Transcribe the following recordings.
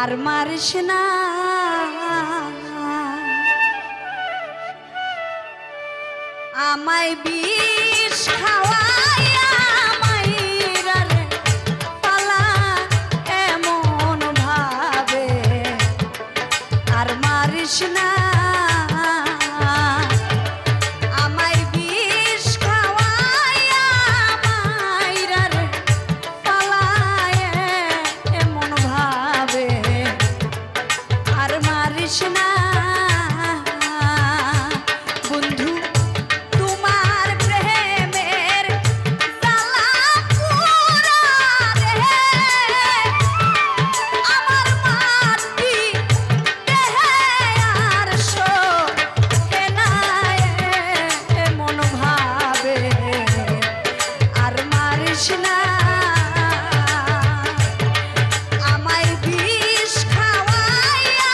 আর মারিস না আমায় বিষ খাওয়াইয়া মাইরা রে পালা এমন ভাবে আর মারিস না আমায় বিষ খাওয়াইয়া মাইরা রে পালা এমন ভাবে আর মারিস না বন্ধু তোমার প্রেমের জ্বালা পুরা রে আমার মাটি দেহে আর শোকে না এমন ভাবে আর মারিস না আমায় বিষ খাওয়াইয়া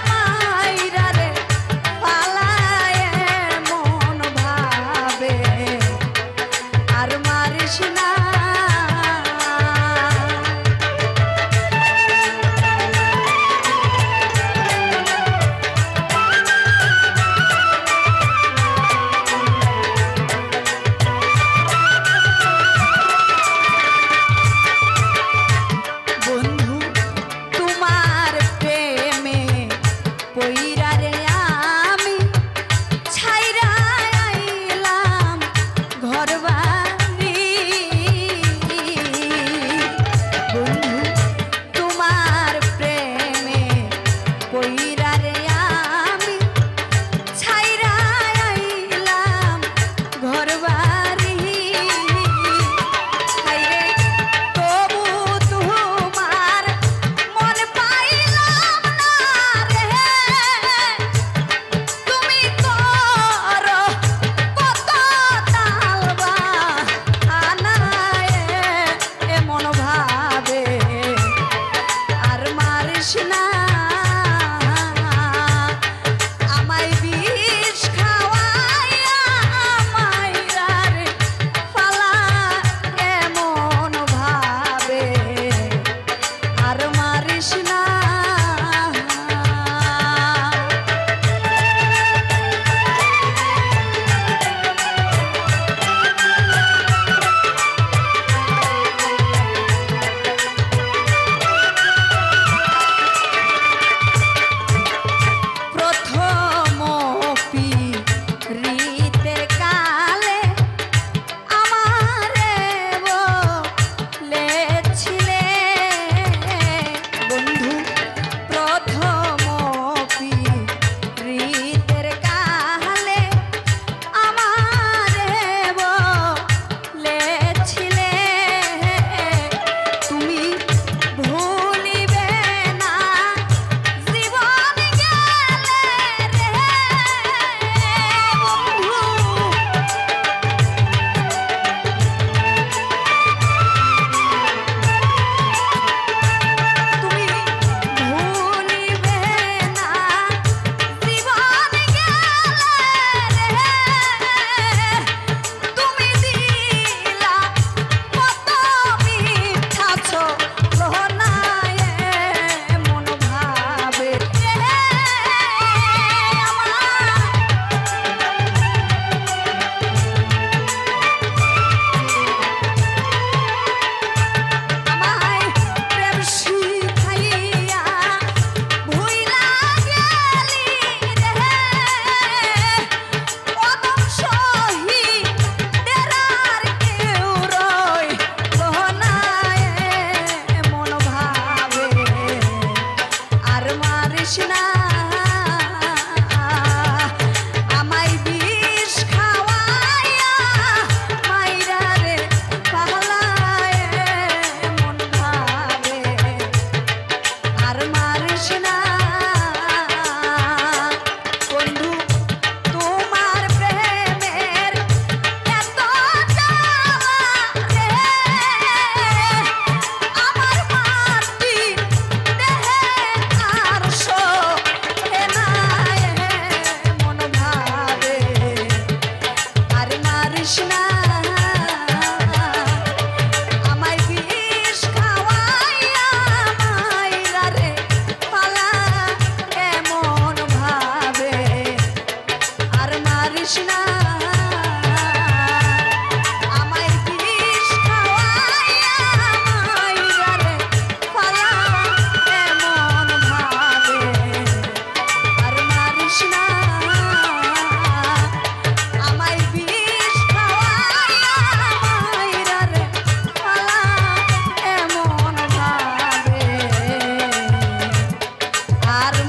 মাইরা রে পালায় এমন ভাবে আর মারিস না বন্ধু তোমার প্রেমে পইরা রে আমি ছাইরা আইলাম ঘরবাড়ি বন্ধু তোমার প্রেমে পইরা রে আমি ছাইরা আইলাম ঘরবাড়ি হায়রে তবু তোমার মন পাইলাম না রে তুমি করো কত তালবা আনায় এমন ভাবে আর মারিস না আমায় বিষ খাওয়াইয়া মাইরা রে পালা এমন ভাবে আর মারিস না প্রথম পিরিতের কালে আমারে বলেছিলে বন্ধু প্রথম পিরিতের কালে আমারে বলেছিলে তুমি ভুলিবে না জীবন গেলে রে বন্ধু তুমি ভুলিবে না জীবন গেলে রে তুমি দিলা কত মিঠা ছোলনায় এমন ভাবে আমায় প্রেম শিখাইয়া ভুইলা গেলি রে অদম শহীদের আর কেউ রইল না এমন ভাবে আর মারিস না আমায় বিষ খাওয়াইয়া মাইরা রে পালায় এমন ভাবে আর মারিস না বন্ধু তোমার প্রেমের এত জ্বালা রে আমার মাটি দেহে আর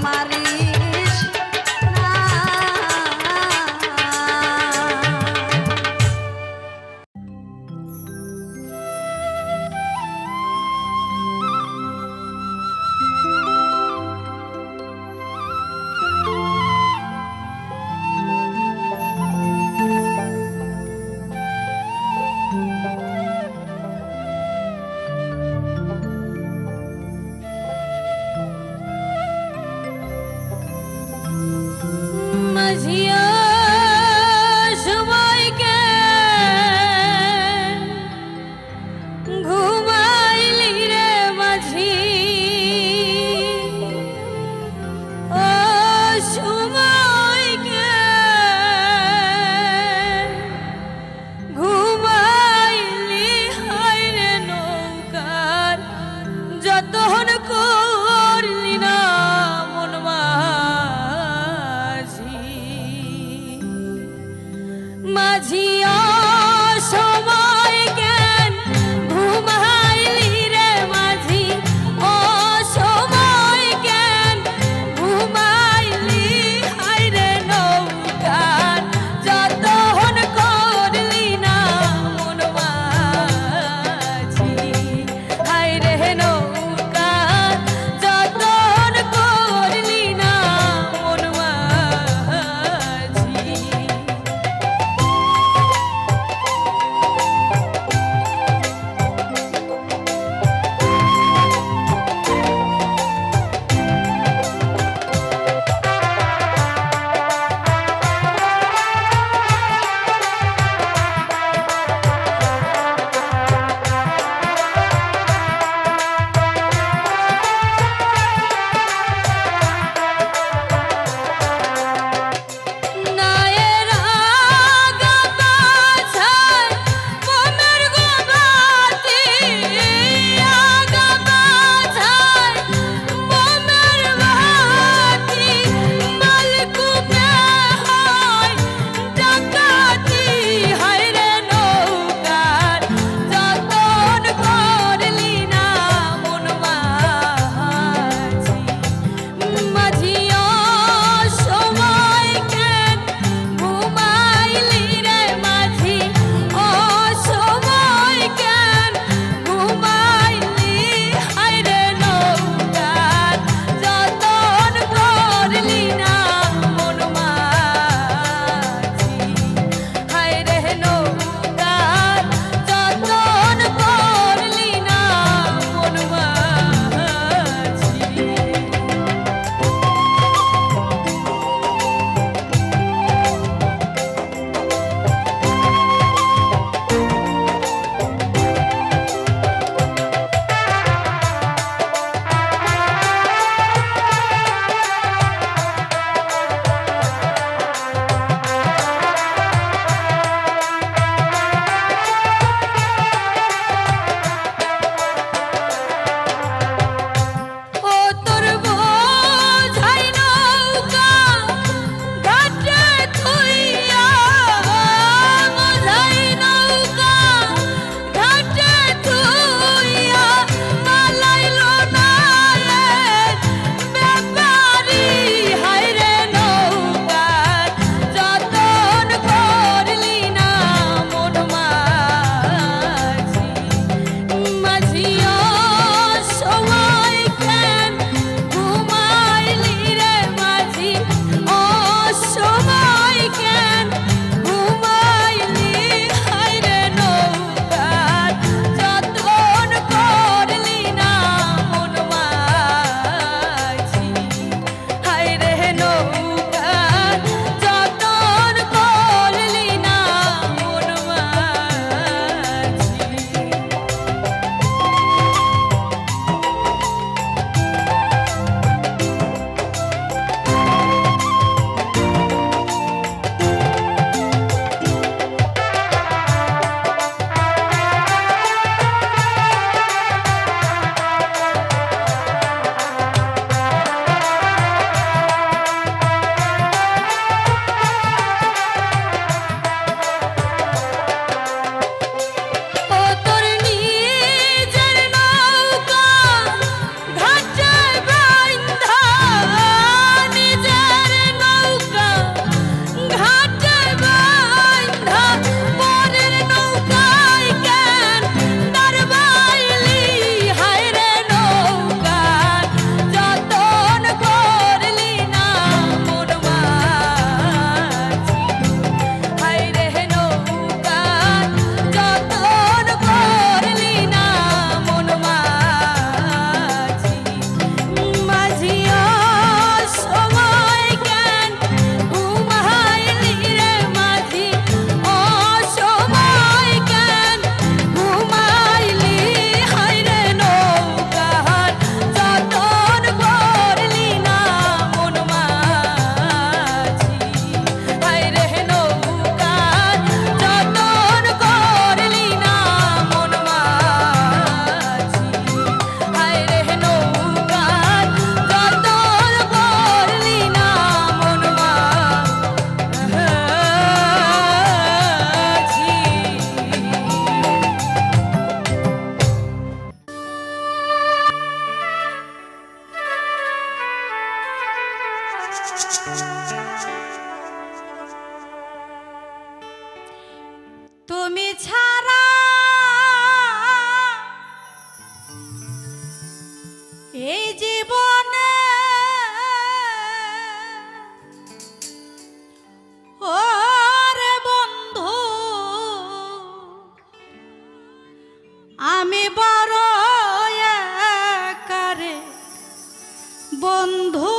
মারিস না। মাঝিয়া সময়কে ঘুমাইলি রে মাঝি, ও সময়কে ঘুমাইলি হায় রে নৌকার যতন করলি না মন মাঝি। তুমি ছাড়া এই জীবনে ওরে বন্ধু আমি বড় একারে বন্ধু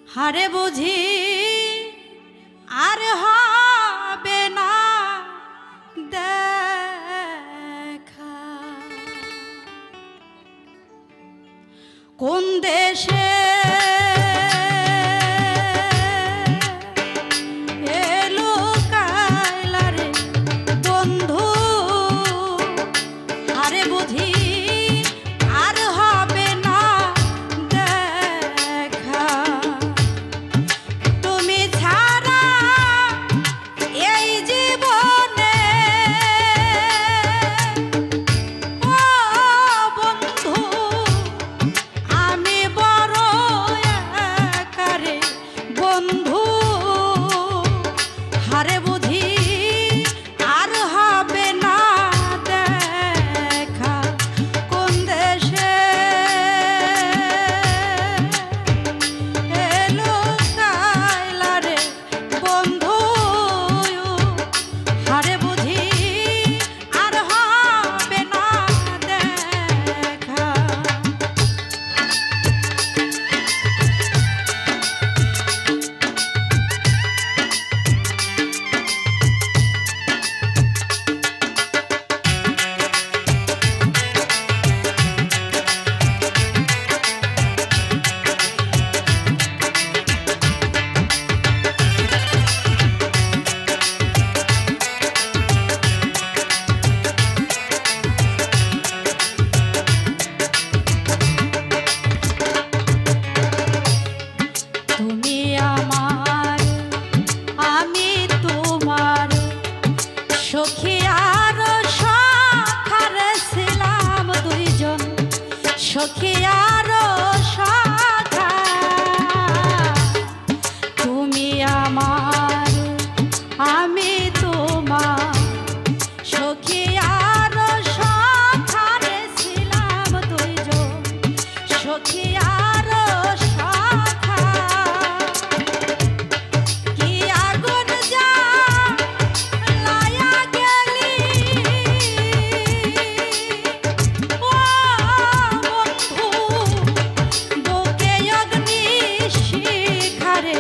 হারে বুঝি আর হবে না দেখা কোন দেশে এলো কায়লারে বন্ধু আরে বুঝি আর হবে না দেখা তুমি ছাড়া এই জীবনে ও বন্ধু আমি বড় একারে বন্ধু হারে বুঝি আর হবে না দেখা কোন দেশে এলো কায়লারে বন্ধু হারে বুঝি আর হবে না দেখা তুমি আমার আমি তোমার সখী আর সখার ছিলাম দুইজন সখী আর সখা তুমি আমার আমি তোমার সখী আর সখার ছিলাম দুইজন সখী আর সখা কি আগুন জ্বালায়া গেলি ও বন্ধু বুকে অগ্নি শিখারে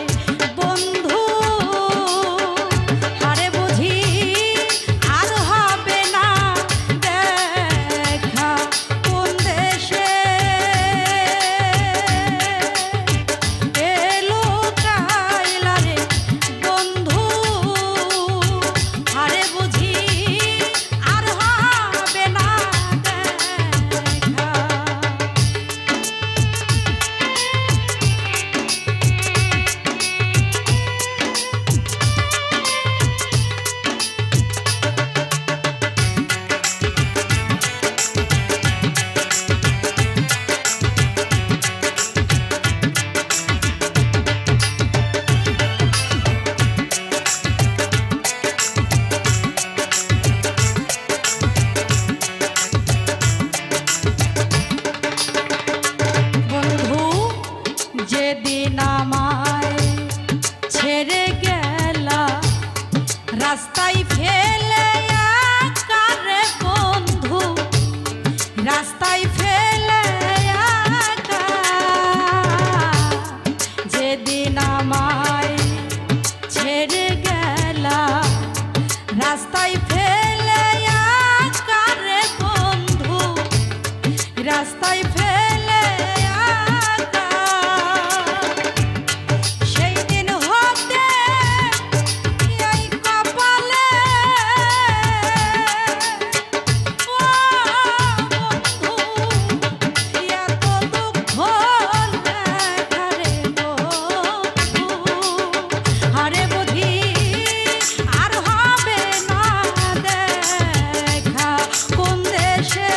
বন্ধু হারে বুঝি আর হবে না দেখা কোন দেশে এলো কায়লারে বন্ধু হারে বুঝি আর হবে না দেখা বন্ধু যেদিন আমায় ছেড়ে গেলা রাস্তায় ফেলে একারে বন্ধু রাস্তায় ফেলে একা যেদিন আমায় ছেড়ে গেলা রাস্তায় ফেলে একারে বন্ধু রাস্তায় ফেলে একা সেই দিন হতে এই কপালে ও বন্ধু এত দুঃখ দেখারে বন্ধু হারে বুঝি আর হবে না দেখা কোন দেশে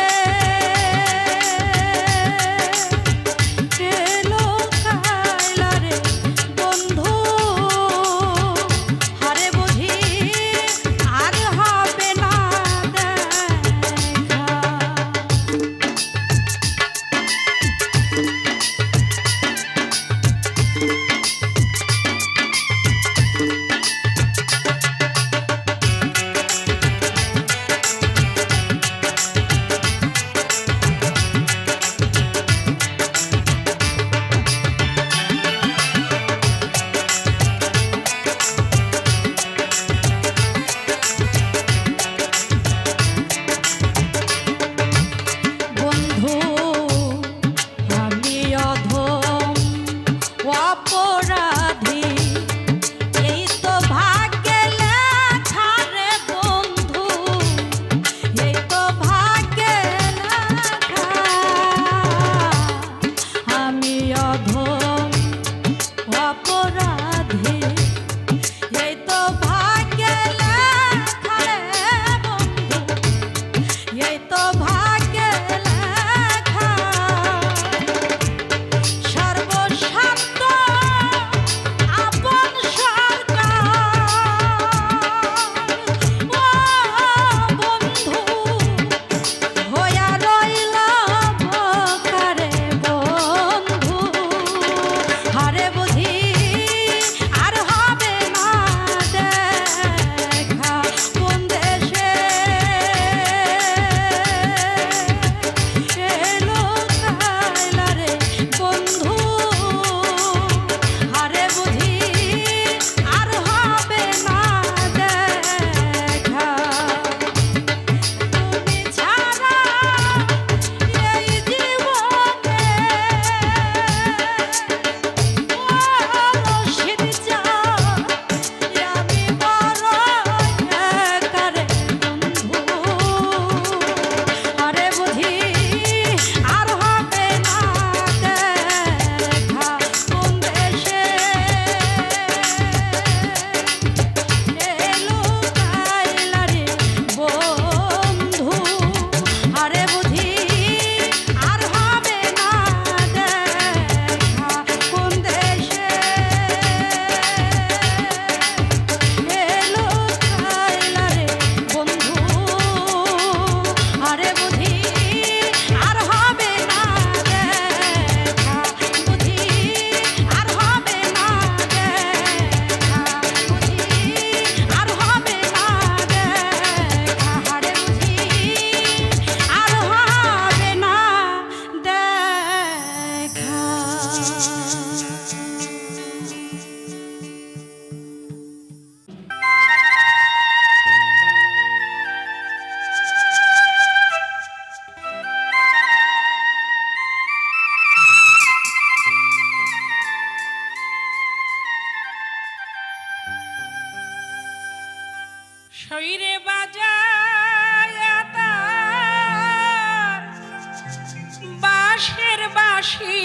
বাঁশের বাঁশি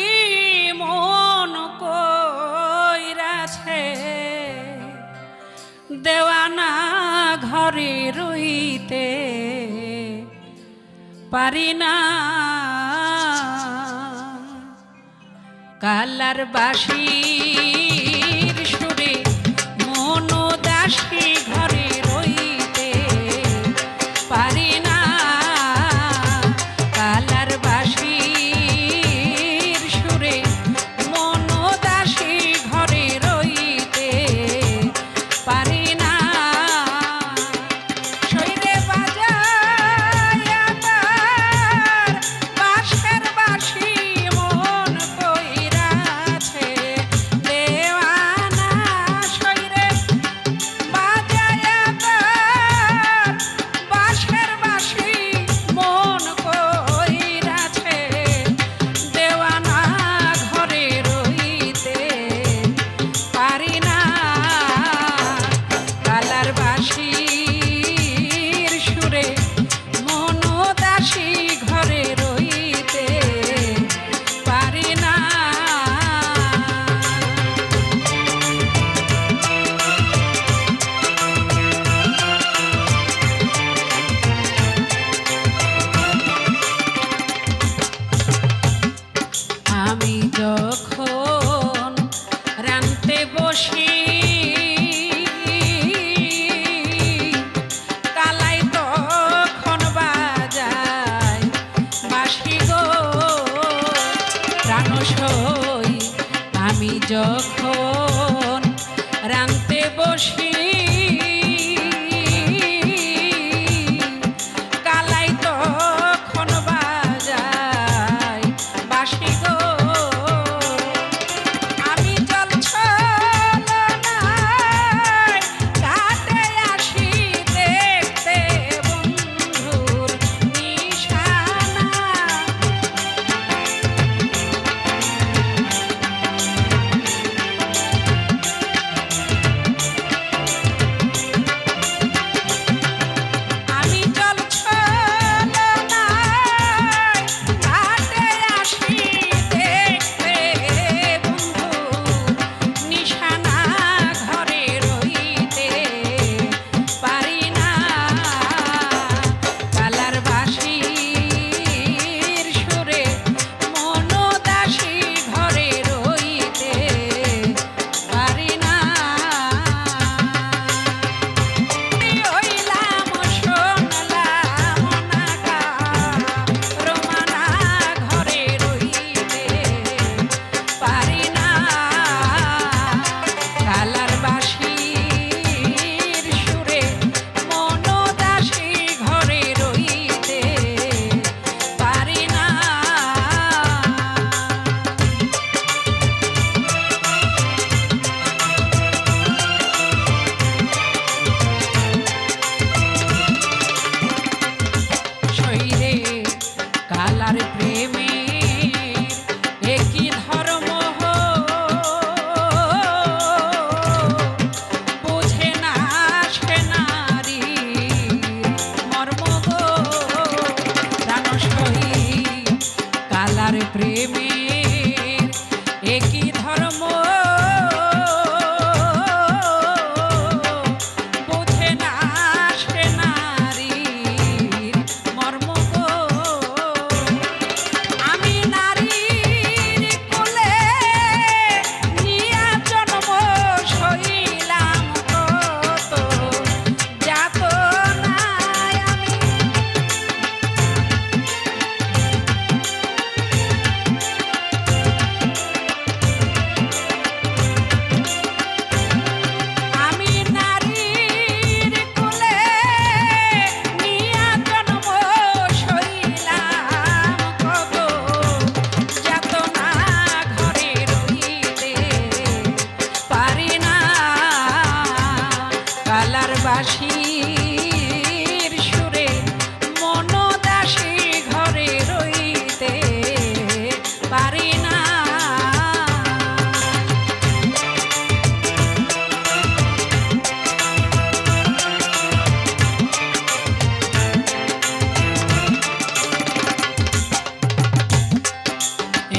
মন কইরাছে দেওয়ানা ঘরে রইতে পারি না কালার বাঁশির সুরে মন দাসী ঘরে রইতে পারি না কালার বাঁশির সুরে মন দাসী ঘরে রইতে পারি না শৈরে বাজায় আমার বাঁশের বাঁশি মন কইরাছে দেওয়ানা শৈরে বাজায় আমার বাঁশের বাঁশি মন কইরাছে দেওয়ানা ঘরে রইতে পারি না কালার বাঁশির সুরে মন দাসী ঘরে রইতে পারি না আমি যখন রানতে বসি কালাই তখন বাজায় বাঁশি গো প্রাণসই আমি যখন রানতে বসি কালাই তখন বাজায় বাঁশি গো আমি জল ছলনায় ঘাটে আসি দেখতে বন্ধুর নিশানা আমি জল ছলনায় ঘাটে আসি দেখতে বন্ধুর নিশানা ঘরে রইতে পারি না কালার বাঁশির সুরে মন দাসী ঘরে রইতে পারি না হইলাম শুনলাম না রোমানা ঘরে রইতে পারি না কালার বাঁশির সুরে মন দাসী ঘরে রইতে পারি না শৈরে কালার প্রেমের একই ধর্ম বুঝে না সে নারীর মর্ম গো প্রাণসই কালার প্রেমের একই ধর্ম বুঝে না সে নারীর মর্ম গো আমি নারীর কোলে নিয়া জন্ম সইলাম কত যাতনায় আমি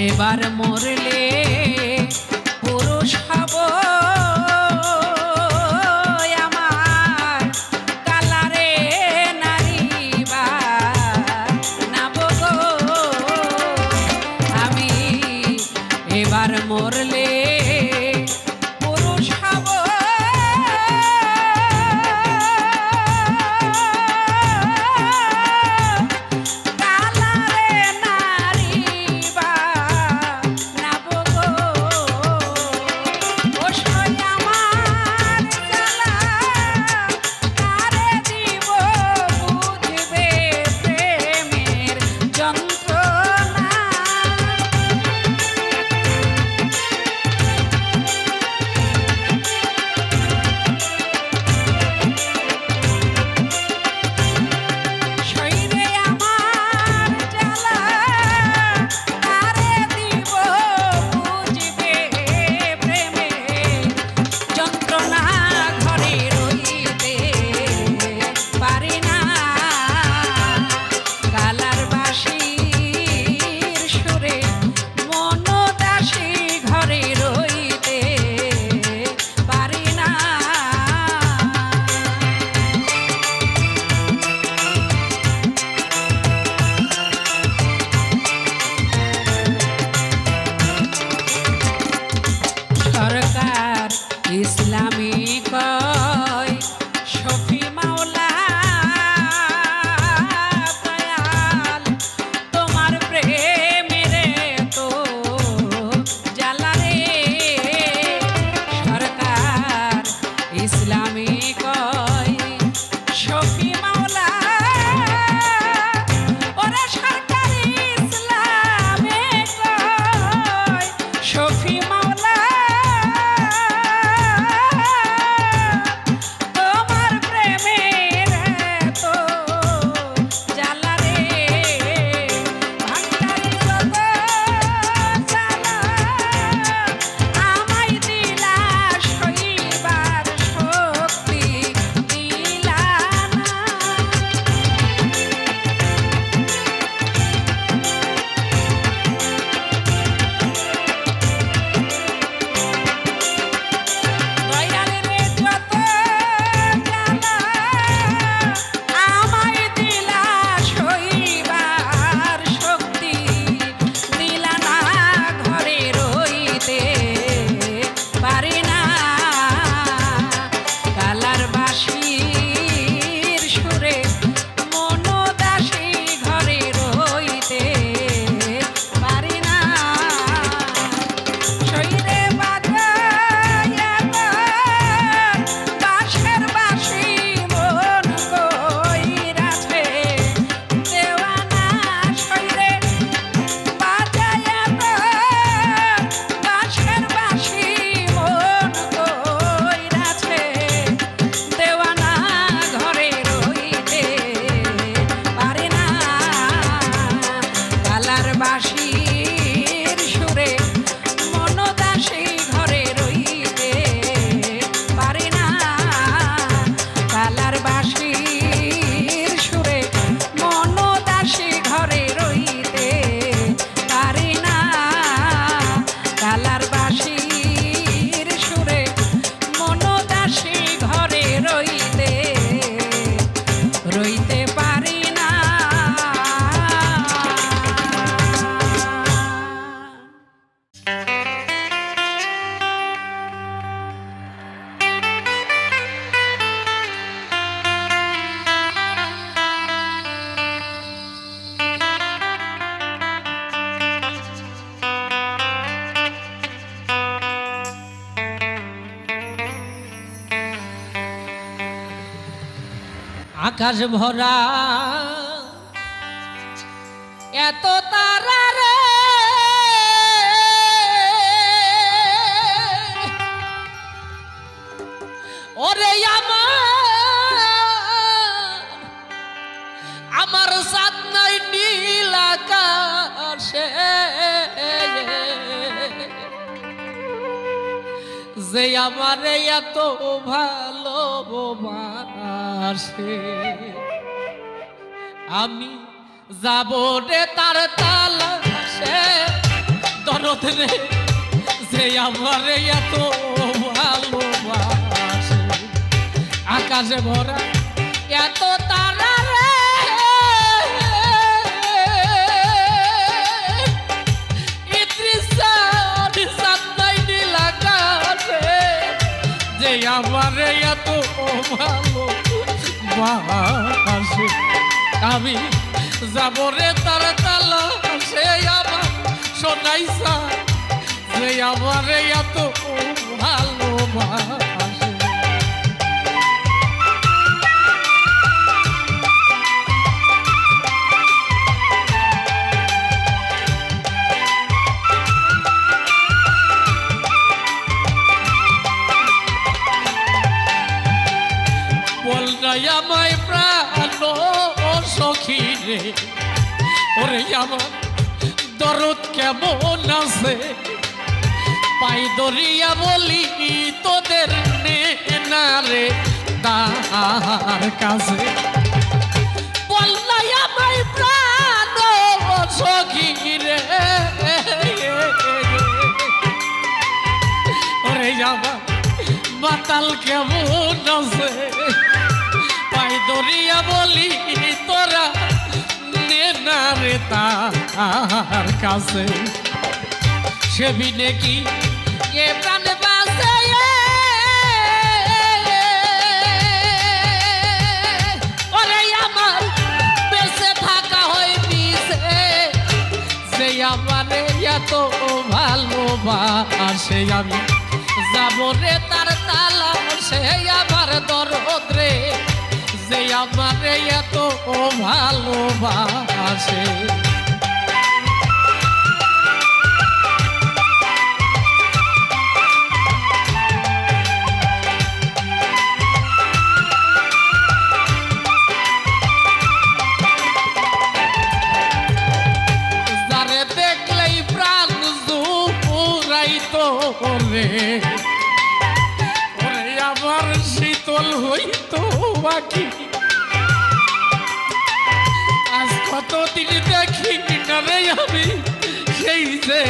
এবার মরলে পুরুষ হব আমার কালারে নারী বানাব গো আমি এবার মরলে পুরুষ হব কালারে নারী বানাব গো ও সই আমার জ্বালা কারে দিব বুঝবে প্রেমের যন্ত্রণা শরীরে আমার জ্বালা কারে দিব বুঝবে প্রেমের যন্ত্রণা ঘরে রইতে পারি না কালার বাঁশির সুরে মনদাসী ঘরে রইতে পারি না সরকার ইসলামী কয় শফি মাওলা দয়াল তোমার প্রেমেরে তো জ্বালারে সরকার ইসলামী কয় শফি মাওলা ওরে সরকার ইসলামে কয় শফি মাওলা তোমার প্রেমের তো জ্বালা রে ভাঙারি যত জ্বালা আমায় দিলা সইবার শক্তি দিলা না দয়ালের যত জ্বালা আমায় দিলা সইবার শক্তি দিলা না ঘরে রইতে পারি না কালার বাঁশির সুরে মনদাসী ঘরে রইতে পারি না শরীরে বাজায়া বাঁশের বাঁশি মন কইরাছে দেওয়ানা শরীরে বাজায়া বাঁশের বাঁশি মন কইরাছে দেওয়ানা ঘরে রইতে পারে না কালার বাঁশির সুরে মনদাসী ঘরে রইতে পারে না কালার বাঁশির সুরে মনদাসী ঘরে রইতে পারে না কালার বাঁশির সুরে মনদাসী ঘরে রইতে পারি না আকাশ ভরা এত তারা রে ওরে আমার সাথ নাই নীল আকাশে যে আমারে এত ভালোবাসে আমি যাব রে তার তালাশে দরদ রে যে আমারে এত ভালোবাসে আকাশে ভরা এত তারা রে যে আমারে এত ভালোবাসে আমি যাব রে তার তালা সে আমার শোনাইছা যে আমারে এত ভালোবাসে বলরাই আমায় প্রাণ সখী রে ওরে আমার দরদ কেমন আছে পাই দরিয়া বলি তোদের না রে তার কাছে বলরাই আমায় প্রাণ সখী রে ওরে আমার মাতাল কেমন আছে পাই দরিয়া বলি তোরা নে না রে তার কাছে সে বিনে কি এ প্রাণ বাসে ওরে আমার বেঁচে থাকা হয় নিছে যে আমারে এত ভালোবাসে আমি যাব রে তার তালা সে আমার দরদ রে যে আমারে এত ভালোবাসে যারে দেখলেই প্রাণ জুড়াইতো রে আমার শীতল হইতো বাকি আজ কতদিন দেখি না রে আমি সেই যে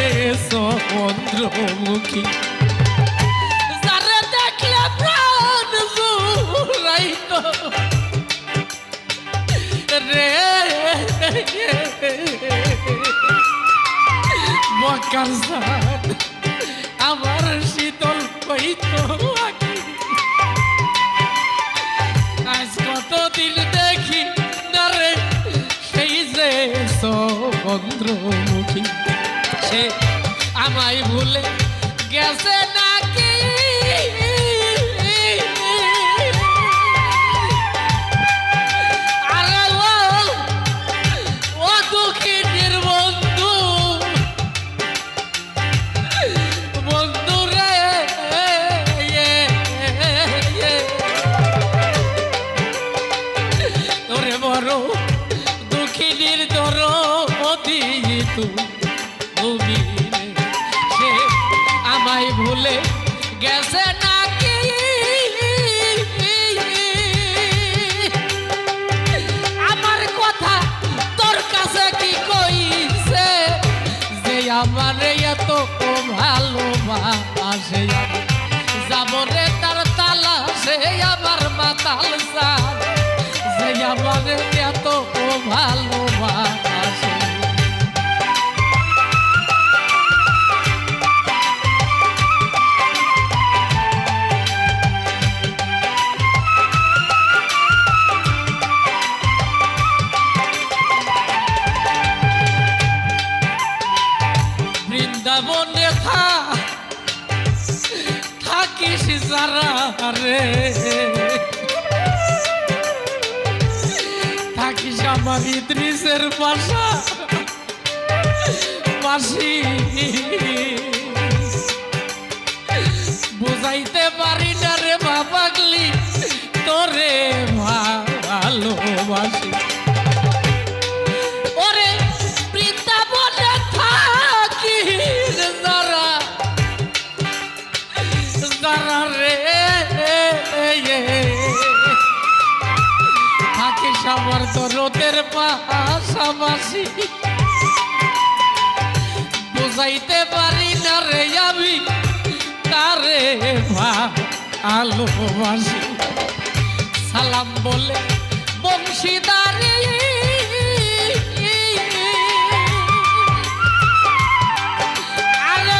চন্দ্রমুখী যারে দেখলে প্রাণ জুড়াইতো রে বকার সাথ আমার শীতল হইতো বাকি আজ কতদিন দেখি না রে সেই যে চন্দ্রমুখী সে আমায় ভুলে গেছে নাকি আরে ও দুঃখিনীর বন্ধু বন্ধু রে তোরে বড় দুঃখিনীর দরদি তুমি সে আমায় ভুলে গেছে নাকি আমার কথা তোর কাছে কি কইছে যে আমার এত ভালোবাসে যাব রে তার তালা সে আমার মাতাল সার যে আমার এত ভালোবাসে বৃন্দাবনে থাকিস যারা রে থাকিস আমার ইদ্রিসের পাশাপাশি বুঝাইতে পারি না রে বাবাগলি তোরে ভালোবাসি ওরে বৃন্দাবনে থাকিস যারা রে থাকিস আমার দরদের পাশাপাশি বুঝাইতে পারি না রে আমি তারে ভালোবাসি। সালাম বলে বংশীদারি আরে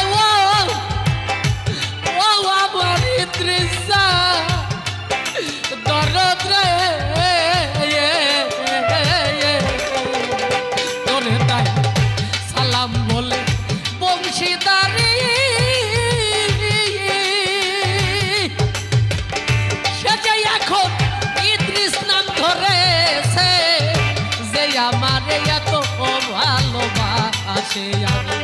ও আমার তৃষা দরদ রে তোরে তাই সালাম বলে বংশীদারি সে যে এখন ইদ্রিস নাম ধরেছে যে আমার এত ভালোবাসে আমি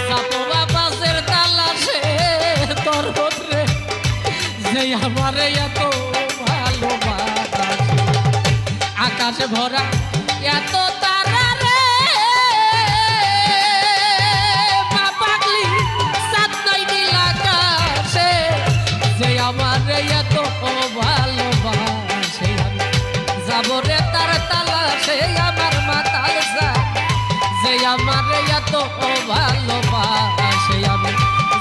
যাবো বাবাসের তালাশে তোর রে যে আমার এত ভালোবাসে আকাশ ভরা এত তারা রে মা পাগলি সাত নাই নীল আকাশে যে আমার এত ভালোবাসে আমি যাবো রে তার তালাশে আমার মাতাল যে আমার এত ভালোবাসে আমি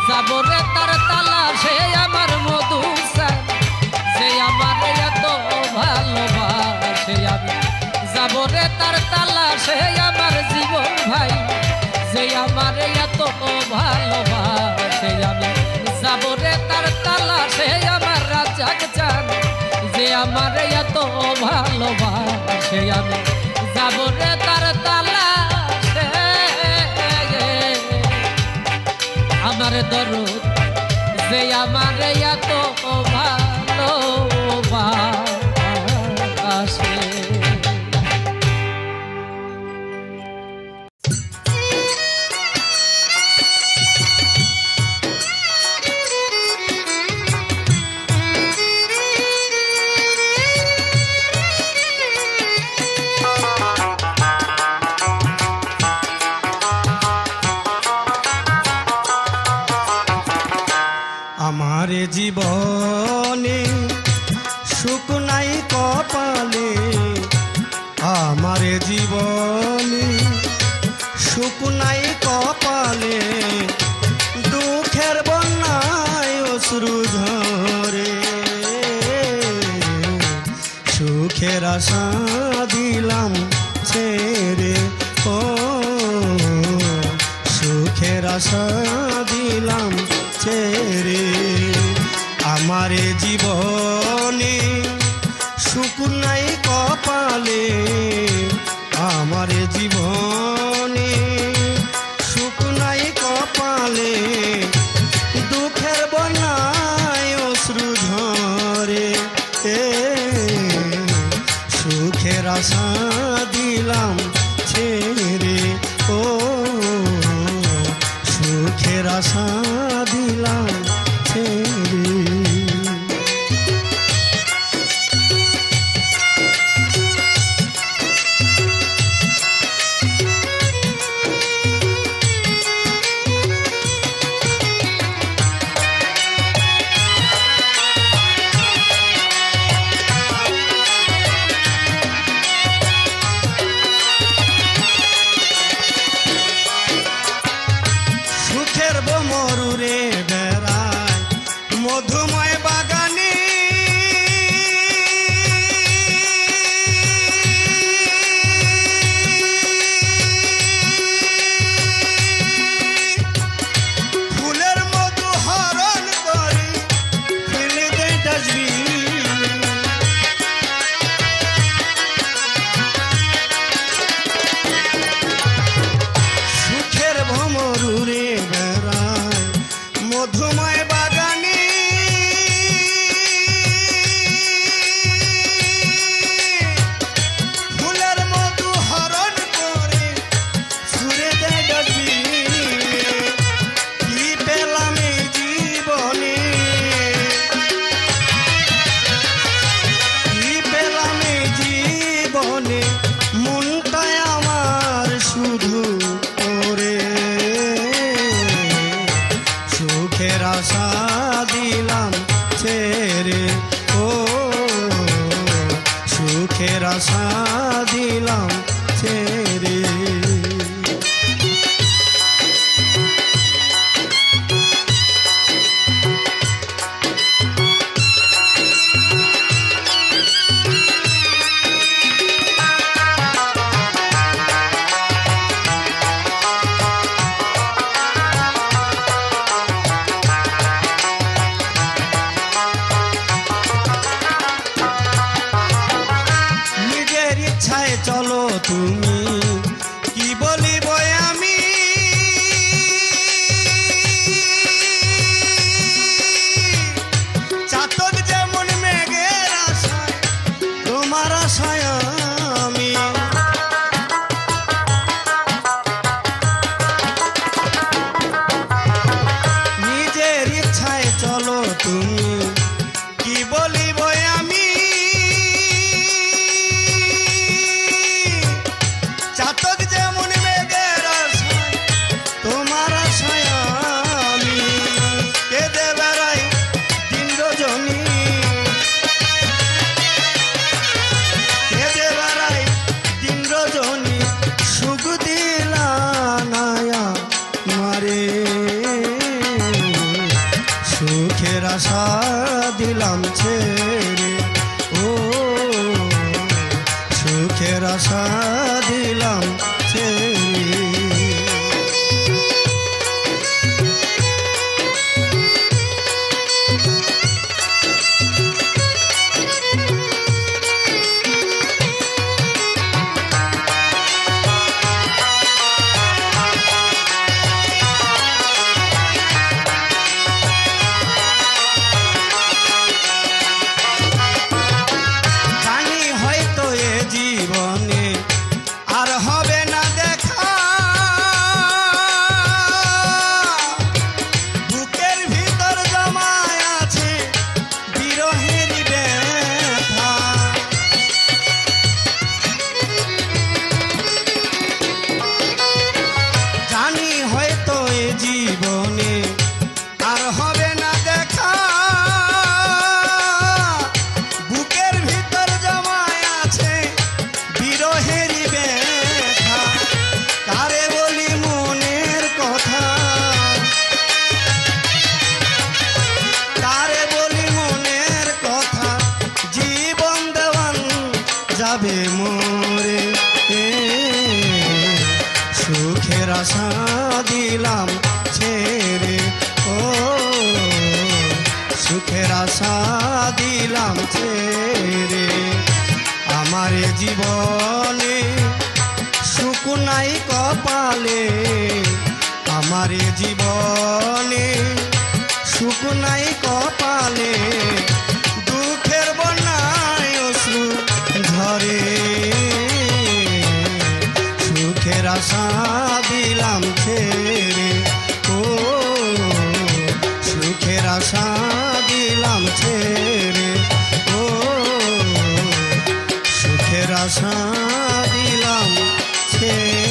যাবো রে তার তালাশে আমার মধু যে আমার এত ভালোবাসে আমি যাবো রে তার তালাশে আমার জীবন ভাই যে আমার এত ভালোবাসে আমি যাবো রে তার তালাশে আমার রাজাক চান যে আমার এত ভালোবাসে আমি যাবো রে তার তালাশে আমার দরদ যে আমার এত ভালোবাসে। আমার জীবনে সুখ নাই কপালে, আমার জীবনে সুখ নাই কপালে, দুঃখের বন্যায় অশ্রু ঝরে, সুখের আশা দিলাম ছেড়ে, ও সুখের আশা দিলাম ছেড়ে, আমার জীবনে সুখ নাই কপালে, আমার জীবনে সুখ নাই কপালে, দুঃখের বন্যায় অশ্রু ঝরে, সুখের আশা দিলাম ছেড়ে, ও সুখের আশা দিলাম ছেড়ে। সুখের বোমরুরে বেড়ায় মধুময় বাগানে, ফুলের মধু হরণ করে ফেলে দেয় ডাস্টবিনে, সুখের ভ্রমরুরে বেড়ায় মধুময় বাগানে, ফুলের মধু হরণ করে ছুড়ে দেয় ডাস্টবিনে, কি পেলাম এই জীবনে, কি পেলাম এই জীবনে, মনটায় আমার শুধু ওরে, সুখের আশা দিলাম ছেড়ে, ও সুখের আশা দিলাম ছেড়ে। তুমি কি বলিব আমি চাতক যেমন মেঘের আশায় তোমার আশায় আমি নিজের ইচ্ছায় চলো তুমি কি বলিব আমি চাতক যেমন মেঘের আশায় তোমার আশায় আমি কেঁদে বেড়াই দিন রজনী কেঁদে বেড়াই দিন রজনী সুখ দিলা নায়া মারে সুখের আশা দিলাম ছেড়ে ও সুখের আশা দিলাম ছেড়ে জানি হয়তো এ জীবনে আর হবে না দেখা বুকের ভিতর জমায় আছে বিরহের ব্যথা জানি হয়তো এ জীবনে আর হবে না দেখা বুকের ভিতর জমায় আছে বিরহের ব্যথা কারে বলি মনের কথা কারে বলি মনের কথা জীবন দেওয়ান যাবে মোরে সুখের আশা দিলাম ছেড়ে ও সুখের আশা দিলাম ছেড়ে আমার এ জীবনে সুখ নাই কপালে আমার এ জীবনে সুখ নাই কপালে দুঃখের বন্যায় অশ্রু ঝরে সুখের আশা দিলাম ছেড়ে ও সুখের আশা দিলাম ছেড়ে ও সুখের আশা দিলাম ছেড়ে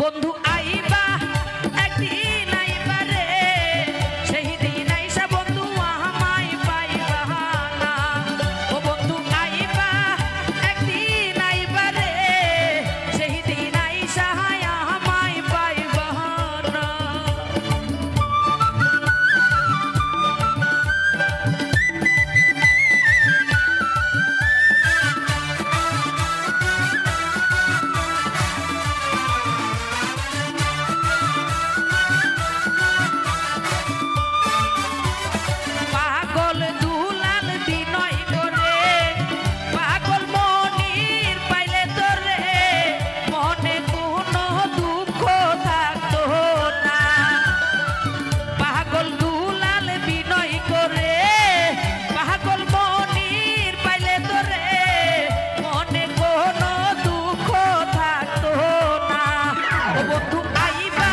বন্ধু আইবা একদিন আইবা রে সেই দিন আইসা বন্ধু আমায় পাইবা না ও বন্ধু আইবা একদিন আইবা রে সেই দিন আইসা আমায় পাইবা না পাগল দুলাল বিনয় করে পাগল মনির পাইলে তোরে মনে কোনো দুঃখ থাকতো না পাগল দুলাল বিনয় করে পাগল মনির পাইলে তোরে মনে কোনো দুঃখ থাকতো না ও বন্ধু আইবা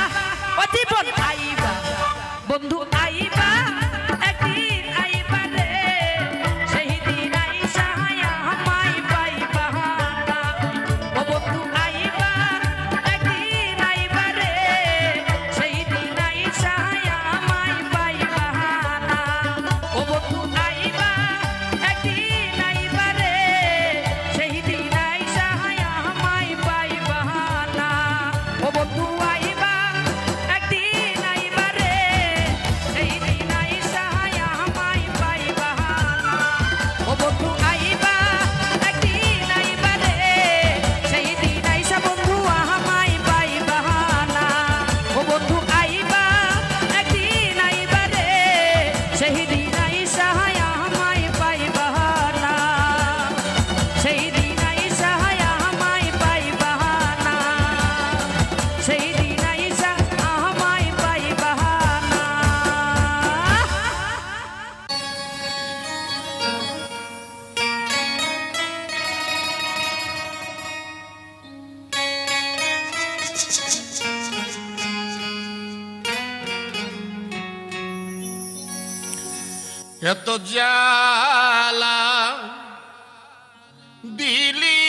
ও জীবন আইবা বন্ধু আইবা একদিন আইবা রে সেই দিন আইসা আমায় পাইবা না ও বন্ধু আইবা একদিন আইবা রে সেই দিন আইসা আমায় পাইবা না ও বন্ধু আইবা একদিন আইবা রে সেই দিন আইসা আমায় পাইবা না ও বন্ধু আইবা একদিন আইবা রে সেই দিন আইসা আমায় পাইবা না ও বন্ধু আইবা একদিন আইবা রে সেই দিন আইসা বন্ধু আমায় পাইবা না ও বন্ধু আইবা একদিন আইবা রে সেই দিন আইসা আমায় পাইবা না সেই দিন আইসা আমায় পাইবা না সেই দিন আইসা আমায় পাইবা না এত জ্বালা দিলি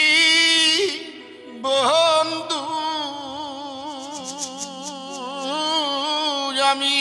বন্ধু আমি